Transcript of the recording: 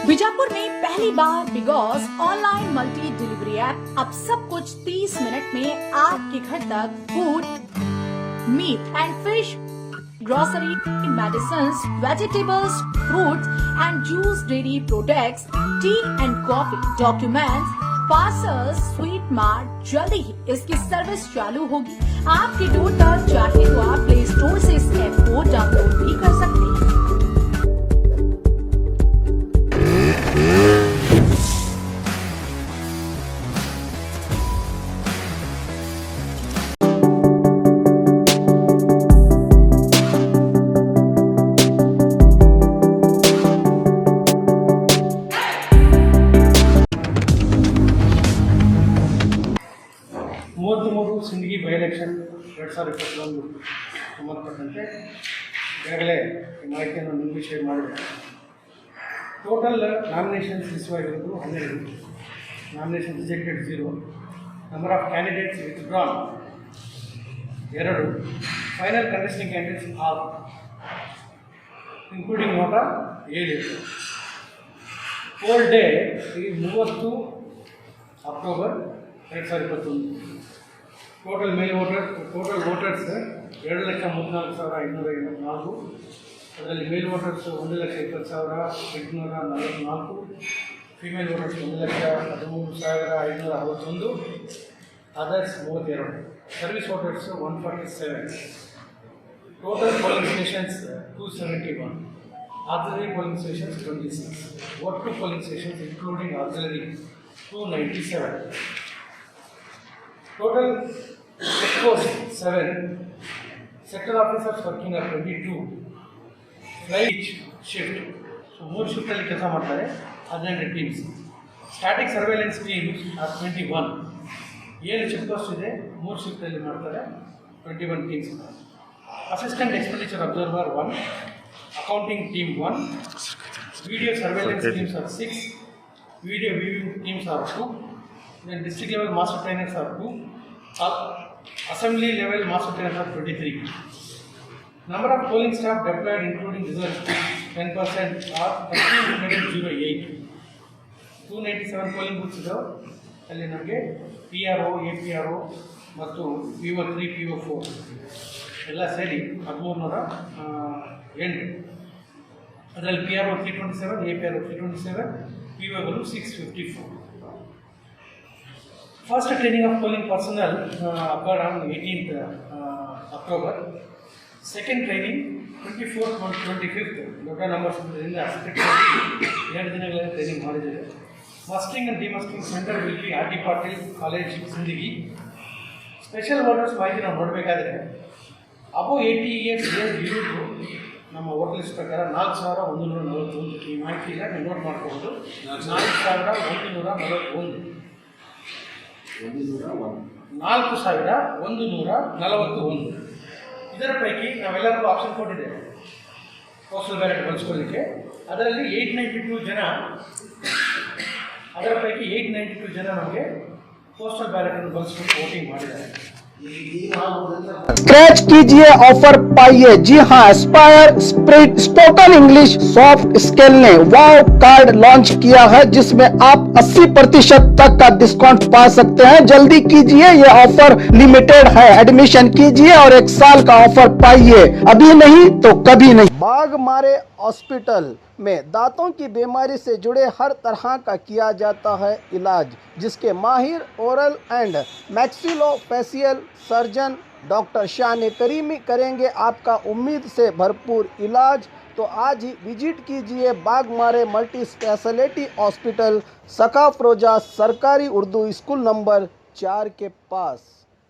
बीजापुर में पहली बार बिगॉस ऑनलाइन मल्टी डिलीवरी ऐप अब सब कुछ 30 मिनट में आपके घर तक food, meat and fish, grocery, medicines, vegetables, fruits and juice, dairy products, tea and coffee, documents, parcels, sweet mart. जल्दी ही इसकी सर्विस चालू होगी आपके डोर तक। चाहे तो आप प्ले स्टोर से इस ऐप को डाउनलोड भी कर सकते हैं। ಮೂರು ಸಿಂದಗಿ ಬೈ ಎಲೆಕ್ಷನ್ 2021 ಸಂಬಂಧಪಟ್ಟಂತೆ ಈಗಾಗಲೇ ಮಾಹಿತಿಯನ್ನು ನಿಮಗೆ ಶೇರ್ ಮಾಡಿದೆ. ಟೋಟಲ್ ನಾಮಿನೇಷನ್ಸ್ ರಿಸೀವ್ ಆಗಿರೋದು 12, nomination rejected 0, number of candidates withdrawn 2, final contesting candidates 6, including NOTA 7. Poll day 30 October 2021. Total voters 2,34,554. ಅದರಲ್ಲಿ male voters 1,20,844, female voters 1,13,561, others 32, service voters 147. Total polling stations 271, auxiliary polling stations 26, ಒಟ್ಟು polling stations including auxiliary 297. Total check post 7, sector officers working are 22, flight shift, so 3 shift ಅಲ್ಲಿ ಕೆಲಸ ಮಾಡ್ತಾರೆ 18 teams. Static surveillance teams are 21. ಏನು check post ಇದೆ 3 shift ಅಲ್ಲಿ ಮಾಡ್ತಾರೆ 21 teams. Assistant expenditure observer 1, accounting team 1, video surveillance teams are 6, video viewing teams are 2, then district level master trainers are 2, assembly level master trainers are 23. Number of polling staff deployed including reserve 10% are 1308. 297 polling booths ಇದಾವೆ. ಅಲ್ಲಿ ನಮಗೆ PRO, APRO ಮತ್ತು PO3, PO4 ಎಲ್ಲ ಸೇರಿ 1308. ಅದರಲ್ಲಿ PRO 327, APRO 327, PO ಗಳು 654. First training of polling personnel occurred on 18th October. Second training 24th and 25th. ದೊಡ್ಡ numbers ಇರೋದ್ರಿಂದ ಎರಡು ದಿನಗಳಲ್ಲಿ ಟ್ರೈನಿಂಗ್ ಮಾಡಿದ್ದಾರೆ. Mustering and demustering centre will be RD Patil college Sindagi. Special voters ಮಾಹಿತಿ ನಾವು ನೋಡಬೇಕಾದ್ರೆ ಅಬೋ 80 ಇಯರ್ಸ್ ಏಜ್ ಇರೋದು ನಮ್ಮ ವೋಟರ್ ಲಿಸ್ಟ್ ಪ್ರಕಾರ 4,141. ಈ ಮಾಹಿತಿನ ನೀವು ನೋಟ್ ಮಾಡ್ಕೋಬೋದು. 4,141. 4,141. ಇದರ ಪೈಕಿ ನಾವೆಲ್ಲರಿಗೂ ಆಪ್ಷನ್ ಕೊಟ್ಟಿದ್ದೇವೆ ಪೋಸ್ಟಲ್ ಬ್ಯಾಲೆಟ್ ಬಳಸ್ಕೊಳ್ಳಿಕ್ಕೆ. ಅದರಲ್ಲಿ 892 ಜನ, ಅದರ ಪೈಕಿ 892 ಜನ ನಮಗೆ ಪೋಸ್ಟಲ್ ಬ್ಯಾಲೆಟನ್ನು ಬಳಸ್ಕೊಂಡು ವೋಟಿಂಗ್ ಮಾಡಿದ್ದಾರೆ. स्क्रैच कीजिए, ऑफर पाइए। जी हाँ, Aspire spoken English soft skill ने वाव कार्ड लॉन्च किया है, जिसमें आप 80% तक का डिस्काउंट पा सकते हैं। जल्दी कीजिए, ये ऑफर लिमिटेड है। एडमिशन कीजिए और 1 साल का ऑफर पाइए, अभी नहीं तो कभी नहीं। बाघमारे हॉस्पिटल में दांतों की बीमारी से जुड़े हर तरह का किया जाता है इलाज, जिसके माहिर oral and maxillofacial surgeon doctor शान करीमी करेंगे आपका उम्मीद से भरपूर इलाज। तो आज ही विजिट कीजिए बाघमारे मल्टी स्पेशलिटी हॉस्पिटल, सकाफरोजा सरकारी उर्दू स्कूल नंबर 4 के पास।